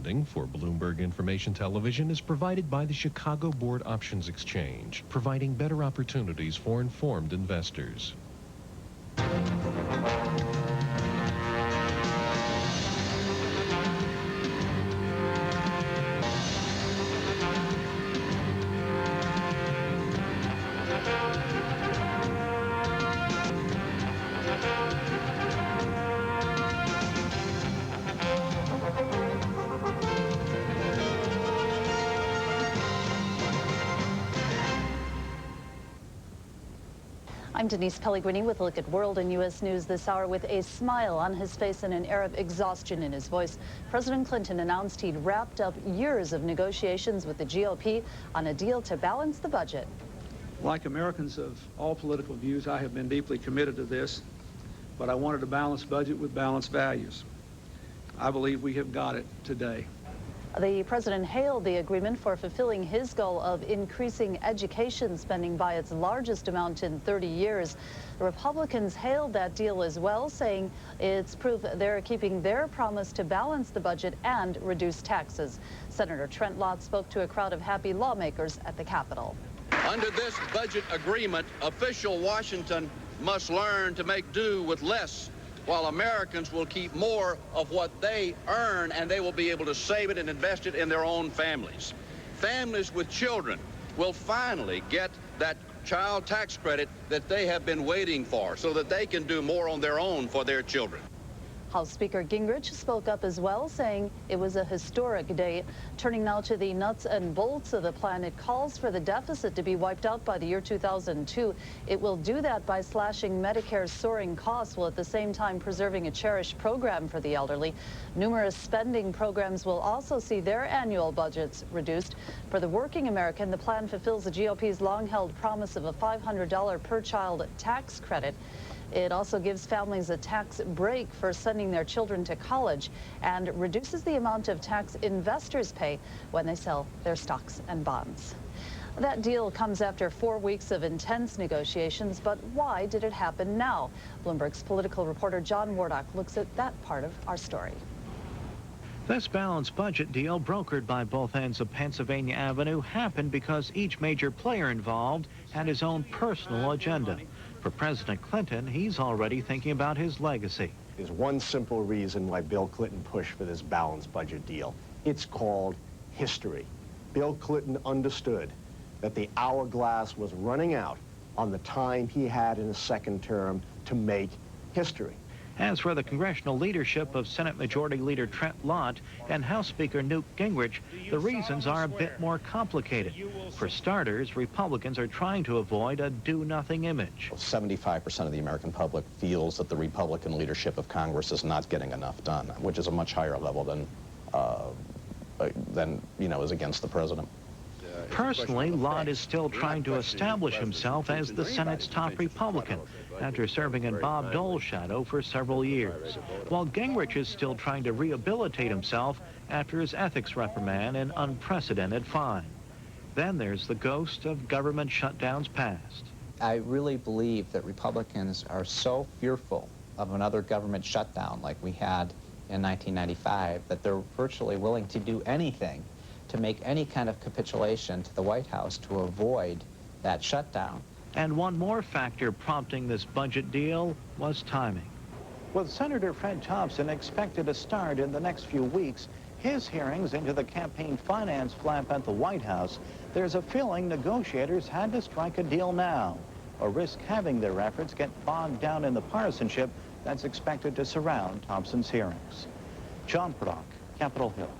Funding for Bloomberg Information Television is provided by the Chicago Board Options Exchange, providing better opportunities for informed investors. I'm Denise Pellegrini with a look at world and U.S. news this hour. With a smile on his face and an air of exhaustion in his voice, President Clinton announced he'd wrapped up years of negotiations with the GOP on a deal to balance the budget. Like Americans of all political views, I have been deeply committed to this, but I wanted a balanced budget with balanced values. I believe we have got it today. The president hailed the agreement for fulfilling his goal of increasing education spending by its largest amount in 30 years. The Republicans hailed that deal as well, saying it's proof they're keeping their promise to balance the budget and reduce taxes. Senator Trent Lott spoke to a crowd of happy lawmakers at the Capitol. Under this budget agreement, official Washington must learn to make do with less, while Americans will keep more of what they earn, and they will be able to save it and invest it in their own families. Families with children will finally get that child tax credit that they have been waiting for, so that they can do more on their own for their children. House Speaker Gingrich spoke up as well, saying it was a historic day. Turning now to the nuts and bolts of the plan, it calls for the deficit to be wiped out by the year 2002. It will do that by slashing Medicare's soaring costs, while at the same time preserving a cherished program for the elderly. Numerous spending programs will also see their annual budgets reduced. For the working American, the plan fulfills the GOP's long-held promise of a $500 per child tax credit. It also gives families a tax break for sending their children to college and reduces the amount of tax investors pay when they sell their stocks and bonds. That deal comes after 4 weeks of intense negotiations, but why did it happen now? Bloomberg's political reporter John Wardock looks at that part of our story. This balanced budget deal, brokered by both ends of Pennsylvania Avenue, happened because each major player involved had his own personal agenda. For President Clinton, he's already thinking about his legacy. There's one simple reason why Bill Clinton pushed for this balanced budget deal. It's called history. Bill Clinton understood that the hourglass was running out on the time he had in his second term to make history. As for the congressional leadership of Senate Majority Leader Trent Lott and House Speaker Newt Gingrich, the reasons are a bit more complicated. For starters, Republicans are trying to avoid a do-nothing image. 75% of the American public feels that the Republican leadership of Congress is not getting enough done, which is a much higher level than is against the president. Personally, Lott is still trying to establish himself as the Senate's top Republican after serving in Bob Dole's shadow for several years, while Gingrich is still trying to rehabilitate himself after his ethics reprimand and unprecedented fine. Then there's the ghost of government shutdowns past. I really believe that Republicans are so fearful of another government shutdown like we had in 1995 that they're virtually willing to do anything to make any kind of capitulation to the White House to avoid that shutdown. And one more factor prompting this budget deal was timing. With Senator Fred Thompson expected to start in the next few weeks, his hearings into the campaign finance flap at the White House, there's a feeling negotiators had to strike a deal now, or risk having their efforts get bogged down in the partisanship that's expected to surround Thompson's hearings. John Wardock, Capitol Hill.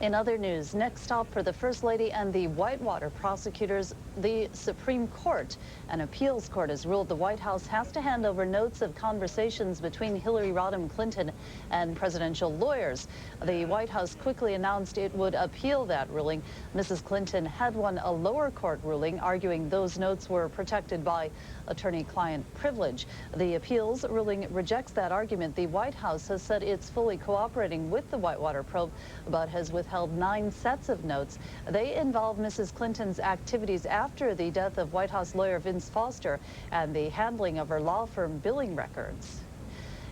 In other news, next stop for the First Lady and the Whitewater prosecutors, the Supreme Court. An appeals court has ruled the White House has to hand over notes of conversations between Hillary Rodham Clinton and presidential lawyers. The White House quickly announced it would appeal that ruling. Mrs. Clinton had won a lower court ruling arguing those notes were protected by attorney-client privilege. The appeals ruling rejects that argument. The White House has said it's fully cooperating with the Whitewater probe, but has withheld 9 sets of notes. They involve Mrs. Clinton's activities after the death of White House lawyer Vince Foster and the handling of her law firm billing records.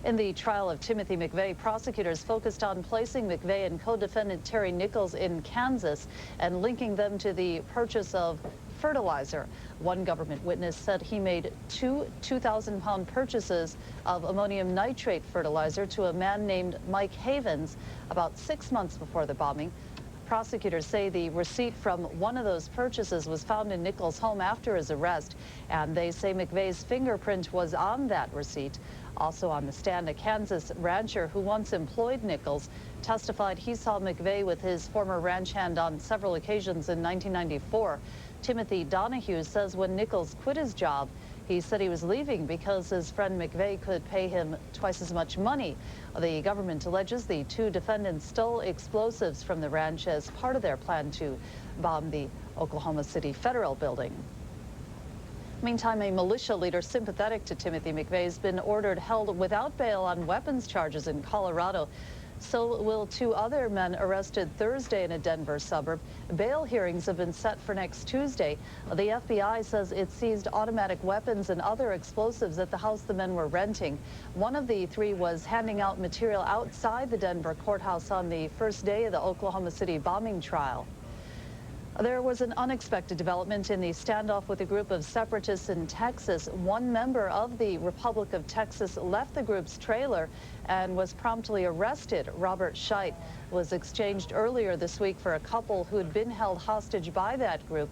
In the trial of Timothy McVeigh, prosecutors focused on placing McVeigh and co-defendant Terry Nichols in Kansas and linking them to the purchase of fertilizer. One government witness said he made two 2,000-pound purchases of ammonium nitrate fertilizer to a man named Mike Havens about 6 months before the bombing. Prosecutors say the receipt from one of those purchases was found in Nichols' home after his arrest, and they say McVeigh's fingerprint was on that receipt. Also on the stand, a Kansas rancher who once employed Nichols testified he saw McVeigh with his former ranch hand on several occasions in 1994. Timothy Donahue says when Nichols quit his job, he said he was leaving because his friend McVeigh could pay him twice as much money. The government alleges the two defendants stole explosives from the ranch as part of their plan to bomb the Oklahoma City Federal Building. Meantime, a militia leader sympathetic to Timothy McVeigh has been ordered held without bail on weapons charges in Colorado. So will two other men arrested Thursday in a Denver suburb. Bail hearings have been set for next Tuesday. The FBI says it seized automatic weapons and other explosives at the house the men were renting. One of the three was handing out material outside the Denver courthouse on the first day of the Oklahoma City bombing trial. There was an unexpected development in the standoff with a group of separatists in Texas. One member of the Republic of Texas left the group's trailer and was promptly arrested. Robert Scheit was exchanged earlier this week for a couple who had been held hostage by that group.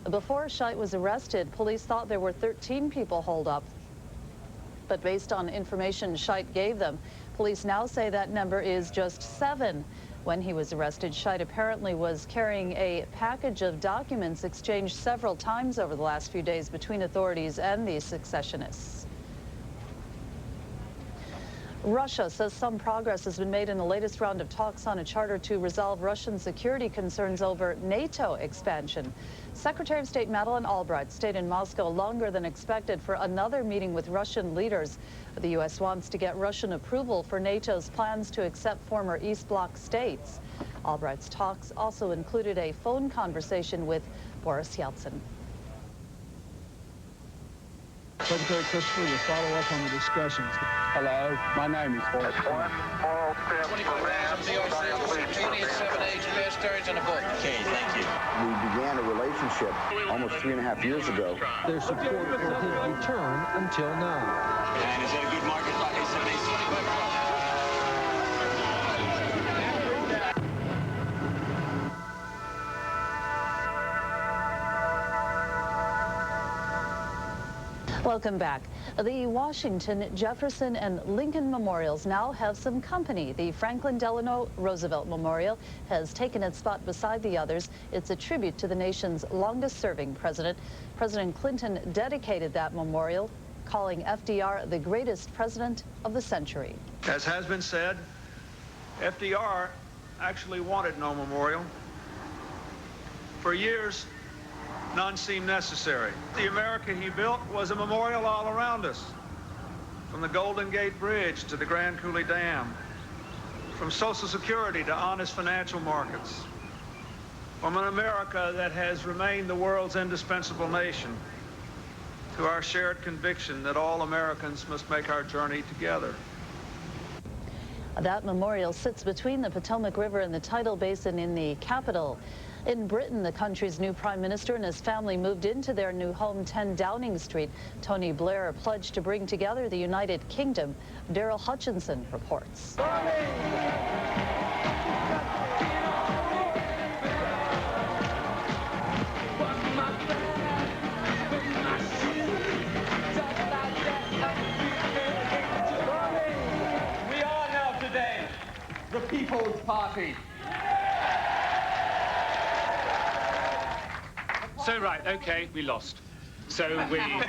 Before Scheit was arrested, police thought there were 13 people holed up. But based on information Scheit gave them, police now say that number is just 7. When he was arrested, Scheit apparently was carrying a package of documents exchanged several times over the last few days between authorities and the secessionists. Russia says some progress has been made in the latest round of talks on a charter to resolve Russian security concerns over NATO expansion. Secretary of State Madeleine Albright stayed in Moscow longer than expected for another meeting with Russian leaders. The U.S. wants to get Russian approval for NATO's plans to accept former East Bloc states. Albright's talks also included a phone conversation with Boris Yeltsin. Secretary Christopher will follow up on the discussions. Hello, my name is Boris. 25,000 BRC, 7 age, best turns in a book. Okay, thank you. We began a relationship almost 3.5 years ago. Their support for his return until now. And is that a good market by these 7 age? Welcome back. The Washington, Jefferson, and Lincoln memorials now have some company. The Franklin Delano Roosevelt Memorial has taken its spot beside the others. It's a tribute to the nation's longest-serving president. President Clinton dedicated that memorial, calling FDR the greatest president of the century. As has been said, FDR actually wanted no memorial. For years, none seemed necessary. The America he built was a memorial all around us, from the Golden Gate Bridge to the Grand Coulee Dam, from Social Security to honest financial markets, from an America that has remained the world's indispensable nation, to our shared conviction that all Americans must make our journey together. That memorial sits between the Potomac River and the tidal basin in the capital. In Britain, the country's new prime minister and his family moved into their new home, 10 Downing Street. Tony Blair pledged to bring together the United Kingdom. Daryl Hutchinson reports. We are now today the People's Party. So, right, okay, we lost. So we... Go on,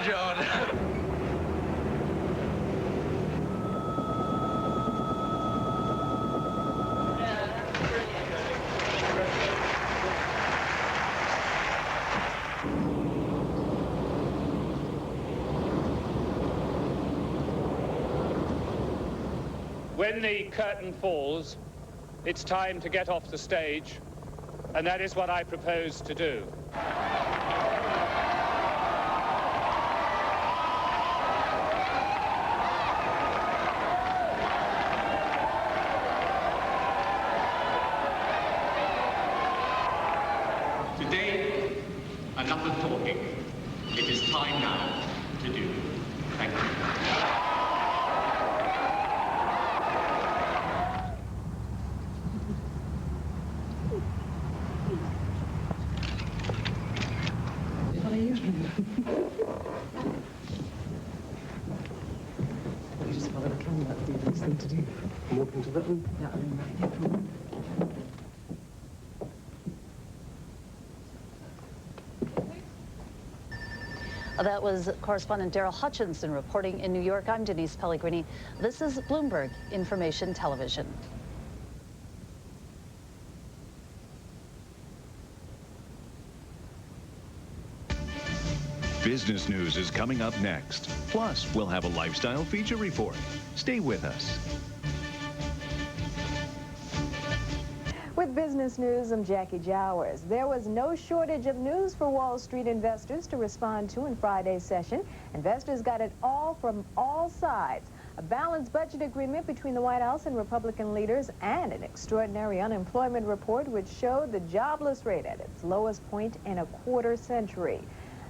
John. When the curtain falls, it's time to get off the stage. And that is what I propose to do. enough of talking. It is time now to do. Thank you. You just follow the camera, that'd be the best thing to do. I'm walking to that one. Yeah, no problem. That was correspondent Daryl Hutchinson reporting in New York. I'm Denise Pellegrini. This is Bloomberg Information Television. Business news is coming up next. Plus, we'll have a lifestyle feature report. Stay with us. With business news, I'm Jackie Jowers. There was no shortage of news for Wall Street investors to respond to in Friday's session. Investors got it all from all sides. A balanced budget agreement between the White House and Republican leaders, and an extraordinary unemployment report which showed the jobless rate at its lowest point in a quarter century.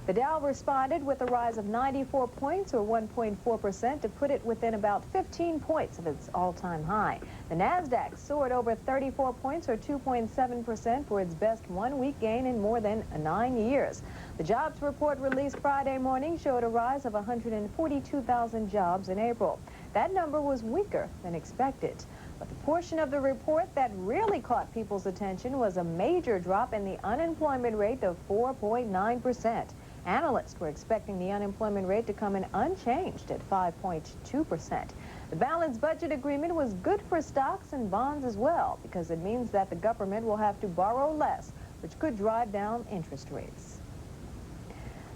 The Dow responded with a rise of 94 points, or 1.4%, to put it within about 15 points of its all-time high. The Nasdaq soared over 34 points, or 2.7%, for its best one-week gain in more than 9 years. The jobs report released Friday morning showed a rise of 142,000 jobs in April. That number was weaker than expected. But the portion of the report that really caught people's attention was a major drop in the unemployment rate of 4.9%. Analysts were expecting the unemployment rate to come in unchanged at 5.2%. The balanced budget agreement was good for stocks and bonds as well, because it means that the government will have to borrow less, which could drive down interest rates.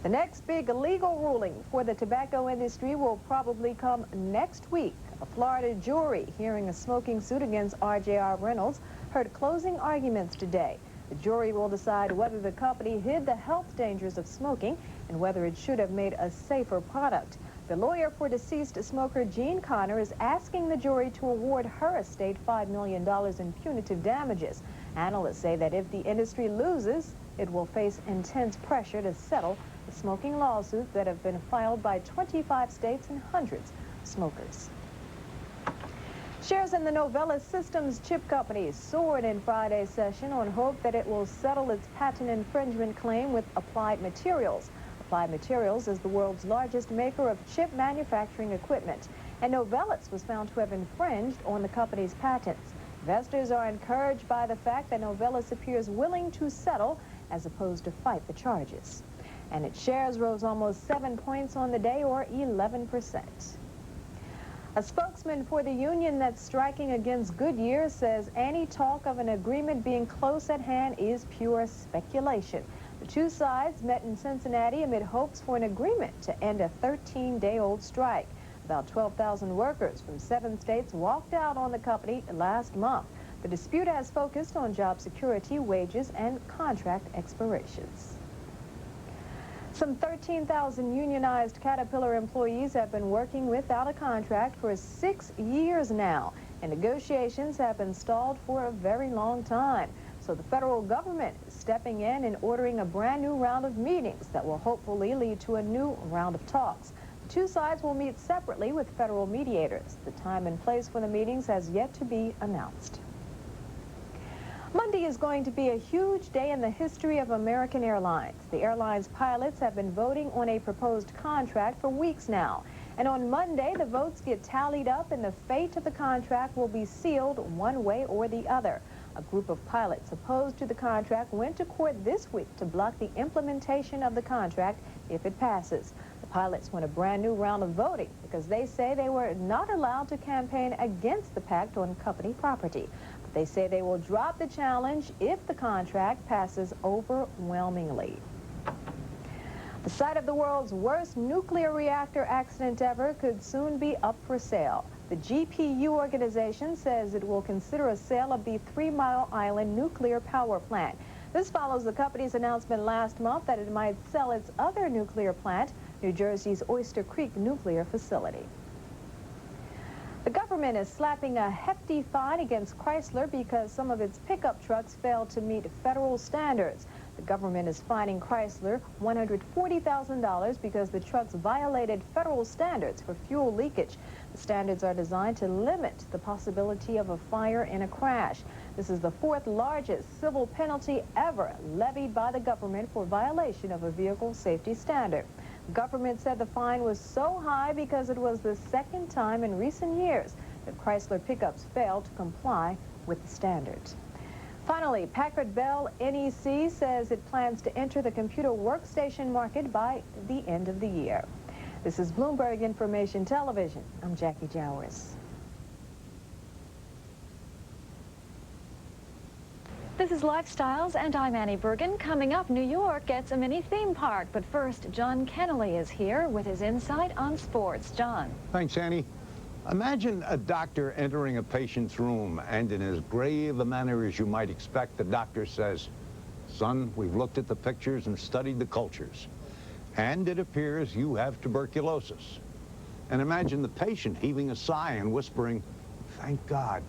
The next big legal ruling for the tobacco industry will probably come next week. A Florida jury hearing a smoking suit against RJR Reynolds heard closing arguments today. The jury will decide whether the company hid the health dangers of smoking and whether it should have made a safer product. The lawyer for deceased smoker Jean Connor is asking the jury to award her estate $5 million in punitive damages. Analysts say that if the industry loses, it will face intense pressure to settle the smoking lawsuits that have been filed by 25 states and hundreds of smokers. Shares in the Novellus Systems chip company soared in Friday's session on hope that it will settle its patent infringement claim with Applied Materials. Applied Materials is the world's largest maker of chip manufacturing equipment, and Novellus was found to have infringed on the company's patents. Investors are encouraged by the fact that Novellus appears willing to settle as opposed to fight the charges. And its shares rose almost 7 points on the day, or 11%. A spokesman for the union that's striking against Goodyear says any talk of an agreement being close at hand is pure speculation. The two sides met in Cincinnati amid hopes for an agreement to end a 13-day-old strike. About 12,000 workers from 7 states walked out on the company last month. The dispute has focused on job security, wages, and contract expirations. Some 13,000 unionized Caterpillar employees have been working without a contract for 6 years now, and negotiations have been stalled for a very long time. So the federal government is stepping in and ordering a brand new round of meetings that will hopefully lead to a new round of talks. The two sides will meet separately with federal mediators. The time and place for the meetings has yet to be announced. Monday is going to be a huge day in the history of American Airlines. The airline's pilots have been voting on a proposed contract for weeks now. And on Monday, the votes get tallied up and the fate of the contract will be sealed one way or the other. A group of pilots opposed to the contract went to court this week to block the implementation of the contract if it passes. The pilots want a brand new round of voting because they say they were not allowed to campaign against the pact on company property. They say they will drop the challenge if the contract passes overwhelmingly. The site of the world's worst nuclear reactor accident ever could soon be up for sale. The GPU organization says it will consider a sale of the 3 Mile Island nuclear power plant. This follows the company's announcement last month that it might sell its other nuclear plant, New Jersey's Oyster Creek nuclear facility. The government is slapping a hefty fine against Chrysler because some of its pickup trucks failed to meet federal standards. The government is fining Chrysler $140,000 because the trucks violated federal standards for fuel leakage. The standards are designed to limit the possibility of a fire in a crash. This is the fourth largest civil penalty ever levied by the government for violation of a vehicle safety standard. The government said the fine was so high because it was the second time in recent years that Chrysler pickups failed to comply with the standards. Finally, Packard Bell NEC says it plans to enter the computer workstation market by the end of the year. This is Bloomberg Information Television. I'm Jackie Jowers. This is Lifestyles, and I'm Annie Bergen. Coming up, New York gets a mini theme park. But first, John Kennelly is here with his insight on sports. John. Thanks, Annie. Imagine a doctor entering a patient's room, and in as grave a manner as you might expect, the doctor says, "Son, we've looked at the pictures and studied the cultures, and it appears you have tuberculosis." And imagine the patient heaving a sigh and whispering, "Thank God."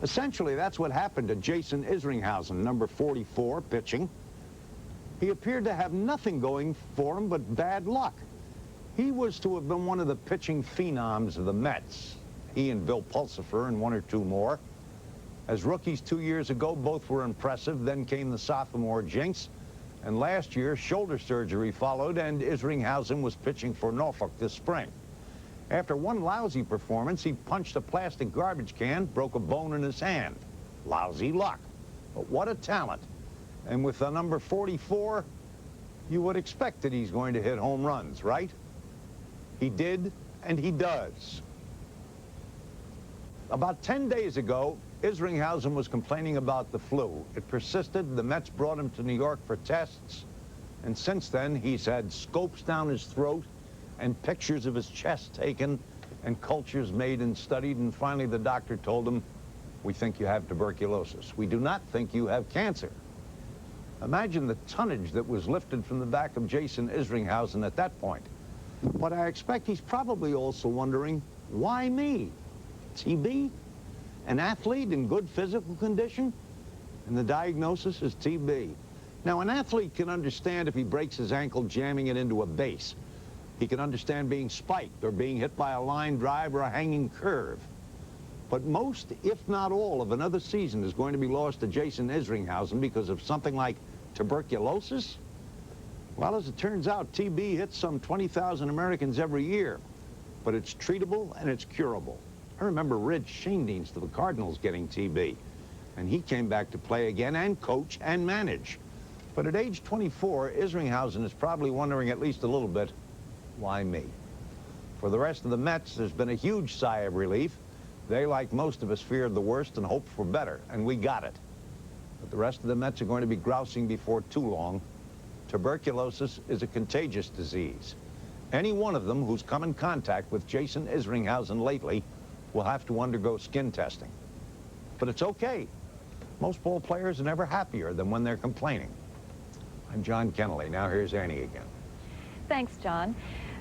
Essentially, that's what happened to Jason Isringhausen, number 44, pitching. He appeared to have nothing going for him but bad luck. He was to have been one of the pitching phenoms of the Mets. He and Bill Pulsifer and one or two more. As rookies 2 years ago, both were impressive. Then came the sophomore jinx. And last year, shoulder surgery followed, and Isringhausen was pitching for Norfolk this spring. After one lousy performance, he punched a plastic garbage can, broke a bone in his hand. Lousy luck. But what a talent. And with the number 44, you would expect that he's going to hit home runs, right? He did, and he does. About 10 days ago, Isringhausen was complaining about the flu. It persisted. The Mets brought him to New York for tests. And since then, he's had scopes down his throat and pictures of his chest taken and cultures made and studied. And finally, the doctor told him, "We think you have tuberculosis. We do not think you have cancer." Imagine the tonnage that was lifted from the back of Jason Isringhausen at that point. But I expect he's probably also wondering, why me? TB? An athlete in good physical condition? And the diagnosis is TB. Now, an athlete can understand if he breaks his ankle jamming it into a base. He can understand being spiked or being hit by a line drive or a hanging curve. But most, if not all, of another season is going to be lost to Jason Isringhausen because of something like tuberculosis? Well, as it turns out, TB hits some 20,000 Americans every year, but it's treatable and it's curable. I remember Red Schoendienst of the Cardinals getting TB, and he came back to play again and coach and manage. But at age 24, Isringhausen is probably wondering at least a little bit, why me? For the rest of the Mets, there's been a huge sigh of relief. They, like most of us, feared the worst and hoped for better, and we got it. But the rest of the Mets are going to be grousing before too long. Tuberculosis is a contagious disease. Any one of them who's come in contact with Jason Isringhausen lately will have to undergo skin testing. But it's okay. Most ball players are never happier than when they're complaining. I'm John Kennelly. Now here's Annie again. Thanks, John.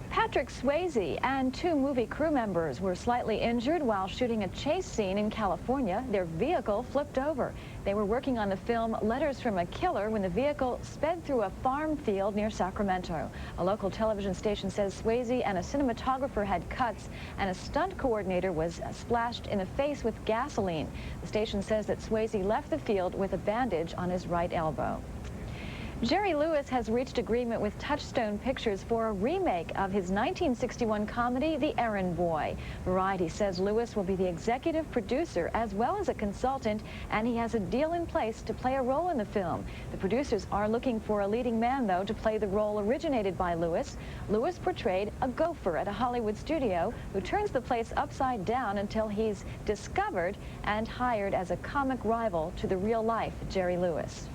Patrick Swayze and two movie crew members were slightly injured while shooting a chase scene in California. Their vehicle flipped over. They were working on the film Letters from a Killer when the vehicle sped through a farm field near Sacramento. A local television station says Swayze and a cinematographer had cuts and a stunt coordinator was splashed in the face with gasoline. The station says that Swayze left the field with a bandage on his right elbow. Jerry Lewis has reached agreement with Touchstone Pictures for a remake of his 1961 comedy, The Errand Boy. Variety says Lewis will be the executive producer as well as a consultant, and he has a deal in place to play a role in the film. The producers are looking for a leading man, though, to play the role originated by Lewis. Lewis portrayed a gopher at a Hollywood studio who turns the place upside down until he's discovered and hired as a comic rival to the real-life Jerry Lewis.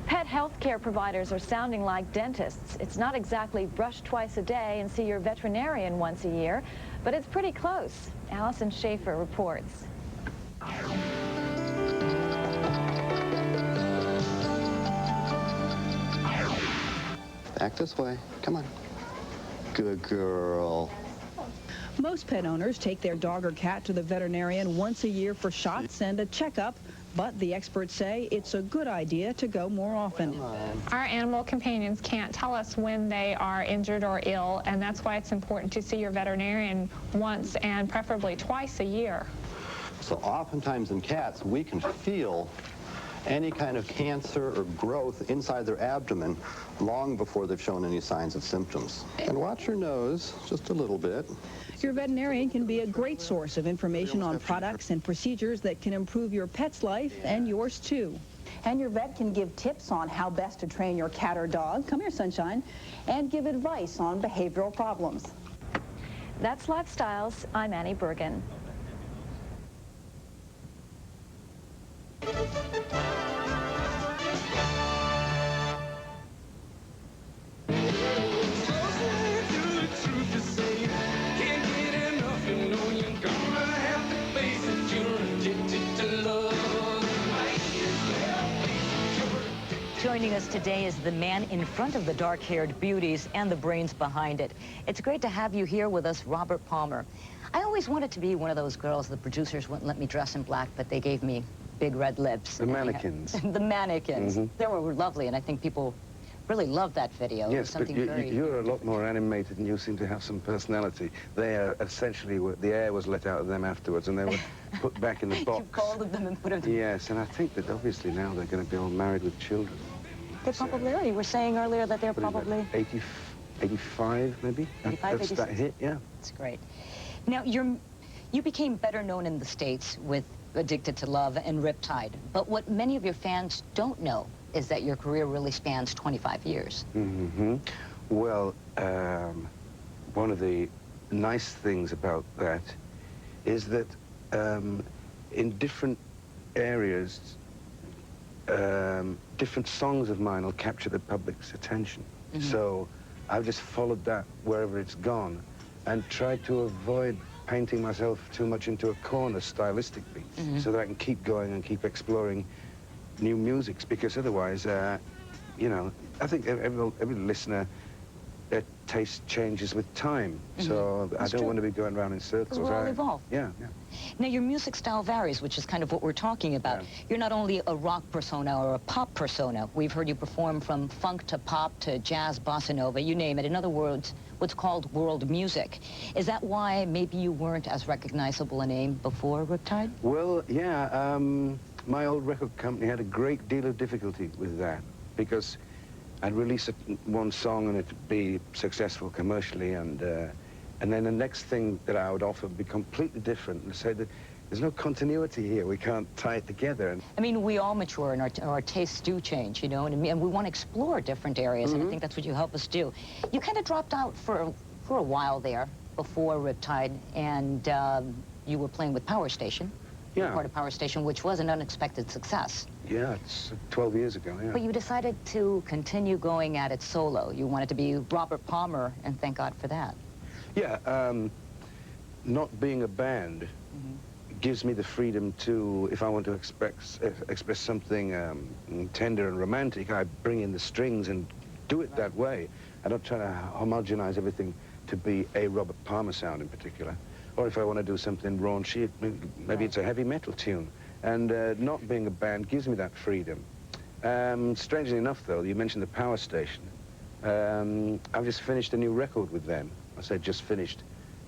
Pet health care providers are sounding like dentists. It's not exactly brush twice a day and see your veterinarian once a year, but it's pretty close. Allison Schaefer reports. Back this way. Come on. Good girl. Most pet owners take their dog or cat to the veterinarian once a year for shots and a checkup. but the experts say it's a good idea to go more often. Our animal companions can't tell us when they are injured or ill, and that's why it's important to see your veterinarian once and preferably twice a year. So oftentimes in cats, we can feel any kind of cancer or growth inside their abdomen long before they've shown any signs of symptoms. And watch your nose just a little bit. Your veterinarian can be a great source of information on products and procedures that can improve your pet's life and yours too. And your vet can give tips on how best to train your cat or dog, come here sunshine, and give advice on behavioral problems. That's Lifestyles. I'm Annie Bergen. Joining us today is the man in front of the dark-haired beauties and the brains behind it. It's great to have you here with us, Robert Palmer. I always wanted to be one of those girls the producers wouldn't let me dress in black, but they gave me big red lips. The mannequins. The mannequins. Mm-hmm. They were lovely, and I think people really loved that video. Yes, but you're a lot more animated, and you seem to have some personality. They are essentially, the air was let out of them afterwards, and they were put back in the box. You called them and put them... Yes, and I think that obviously now they're going to be all married with children. They probably are. You were saying earlier that they're probably... 85, maybe? 85, That's that hit, yeah. That's great. Now, you became better known in the States with Addicted to Love and Riptide. But what many of your fans don't know is that your career really spans 25 years. Mm-hmm. Well, one of the nice things about that is that in different areas, different songs of mine will capture the public's attention. Mm-hmm. So I've just followed that wherever it's gone and tried to avoid painting myself too much into a corner stylistically, mm-hmm. so that I can keep going and keep exploring new musics, because otherwise, you know, I think every listener, their taste changes with time. Mm-hmm. So I don't want to be going around in circles. Because we're all evolved. Yeah, yeah. Now, your music style varies, which is kind of what we're talking about. Yeah. You're not only a rock persona or a pop persona. We've heard you perform from funk to pop to jazz, bossa nova, you name it. In other words, what's called world music. Is that why maybe you weren't as recognizable a name before Riptide? Well, yeah. My old record company had a great deal of difficulty with that, because I'd release one song and it'd be successful commercially, and then the next thing that I would offer would be completely different, and say that there's no continuity here, we can't tie it together. I mean, we all mature and our tastes do change, you know, and we want to explore different areas, mm-hmm. and I think that's what you help us do. You kind of dropped out for a while there before Riptide, and you were playing with Power Station. Yeah. Part of Power Station, which was an unexpected success. Yeah, it's 12 years ago, yeah. But you decided to continue going at it solo. You wanted to be Robert Palmer, and thank God for that. Yeah, not being a band mm-hmm. gives me the freedom to, if I want to express something tender and romantic, I bring in the strings and do it that way. I don't try to homogenize everything to be a Robert Palmer sound in particular. Or if I want to do something raunchy, maybe it's a heavy metal tune. And not being a band gives me that freedom. Strangely enough, though, you mentioned the Power Station. I've just finished a new record with them. I said just finished,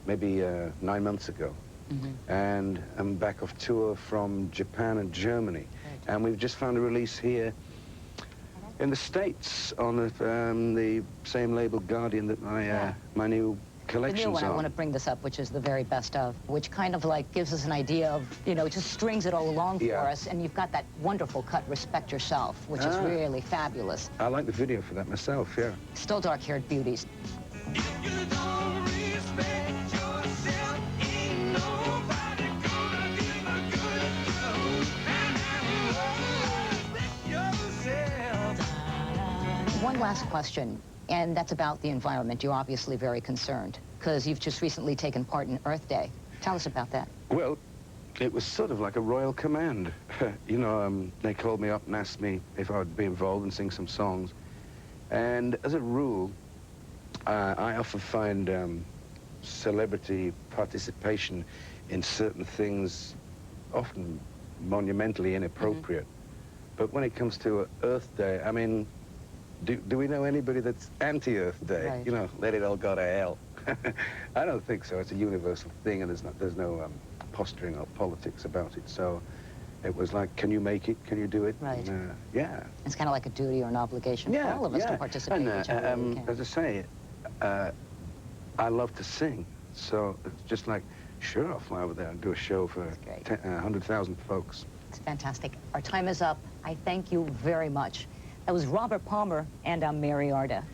maybe 9 months ago. Mm-hmm. And I'm back off tour from Japan and Germany. Right. And we've just found a release here in the States on the same label, Guardian, that my new collections the new one, I want to bring this up, which is the very best of, which kind of like gives us an idea of, you know, just strings it all along for us, and you've got that wonderful cut, Respect Yourself, which is really fabulous. I like the video for that myself, yeah. Still dark-haired beauties. If you don't respect yourself, ain't nobody gonna give a good yourself. One last question. And that's about the environment. You're obviously very concerned, because you've just recently taken part in Earth Day. Tell us about that. Well, it was sort of like a royal command. You know, they called me up and asked me if I would be involved and sing some songs. And as a rule, I often find celebrity participation in certain things often monumentally inappropriate. But when it comes to Earth Day, I mean, do we know anybody that's anti-Earth Day? Right. You know, let it all go to hell. I don't think so. It's a universal thing, and there's no posturing or politics about it. So it was like, can you make it? Can you do it? Right. And, yeah. It's kind of like a duty or an obligation for all of us to participate. And, whichever way we can. as I say, I love to sing, so it's just like, sure, I'll fly over there and do a show for 100,000 folks. It's fantastic. Our time is up. I thank you very much. That was Robert Palmer, and I'm Mary Arda.